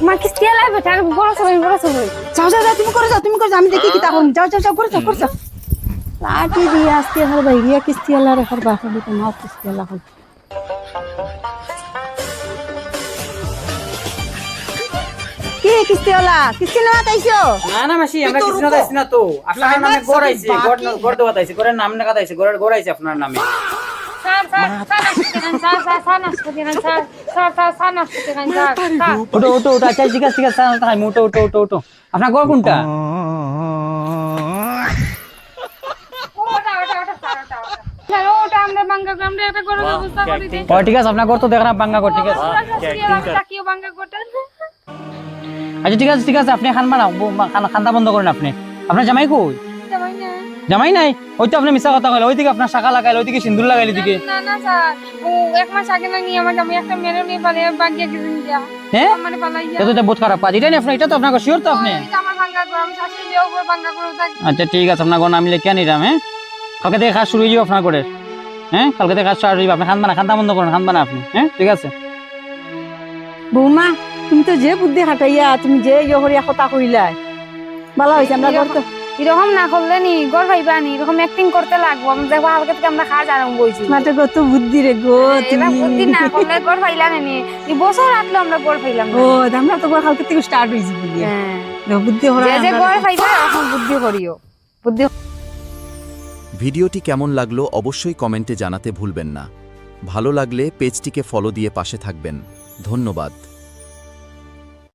মা কিস্তি আলাই বেটা বড় সবাই যাও যাও যাও তুমি করে যাও আমি দেখি কি তখন যাও যাও যাও করে যাও লাঠি দিয়ে আজকে হল ভাইয়া কিস্তি আল্লাহ রেখার বাসা দিতে মাও কিস্তি আল্লাহ হল কি কিস্তি আল্লাহ কিস্তি না তাইছো না না মাসি আমরা কিছু না দাইছি না তো আপনার নামে গড় আইছে গড় দেওয়া দাইছে গড়ের নাম না দাইছে গড় আইছে আপনার নামে ওটো ওটো ওটো আচ্ছা ঠিক আছে তাই ওটো ওটো ওটো ওটো আপনার গড় কোনটা ঠিক আছে আপনার গড় তো দেখলাম বাঙ্গা গড় ঠিক আছে আচ্ছা ঠিক আছে আপনি খান বানাও খান্দা বন্ধ করেন আপনি আপনার জামাই কই জামাই নাই ওই তো আপনি মিছা কথা কইলেন ওইদিকে আপনার শাখা লাগাইলে ওইদিকে সিন্দুর লাগাইলে দিকে না না স্যার ও এক মাস আগে না নিয়ে আমাকে আমি একটা মেরে নিয়ে পালিয়ে বাগিয়ে গেছেন যা হ্যাঁ মানে পালাইয়া এটা তো বহুত খারাপ কাজ এটা নি আপনার এটা তো আপনার শিওর তো আপনি এটা আমার ভাঙা গরম শাশুড়ি লিও গো ভাঙা করে থাকি আচ্ছা ঠিক আছে আপনার গণ আমি লিখে নিলাম হ্যাঁ কালকে থেকে কাজ শুরু হয়ে যাবে আপনার করে হ্যাঁ কালকে থেকে কাজ শুরু হয়ে যাবে আপনি খান্দা বন্ধ করেন খান্দা আপনি হ্যাঁ ঠিক আছে বৌমা তুমি তো যে বুদ্ধি খাটাইয়া তুমি যে ইয়ে করিয়া কথা কইলাই ভালো হয়েছে আমরা করতে এরকম না করলে নি গড় ভাইবা নি এরকম অ্যাক্টিং করতে লাগবো আমি দেখবো হালকা থেকে আমরা কাজ আরম্ভ হইছি মাঠে কত বুদ্ধি রে গো এবার তুমি বুদ্ধি না করলে গড় ভাইলা নি এই বছর রাখলে আমরা গড় ভাইলাম ও আমরা তো কালকে থেকে স্টার্ট হইছি বলি হ্যাঁ বুদ্ধি করা যে যে গড় ভাইবা এখন বুদ্ধি করিও বুদ্ধি ভিডিওটি কেমন লাগলো অবশ্যই কমেন্টে জানাতে ভুলবেন না ভালো লাগলে পেজটিকে ফলো দিয়ে পাশে থাকবেন ধন্যবাদ।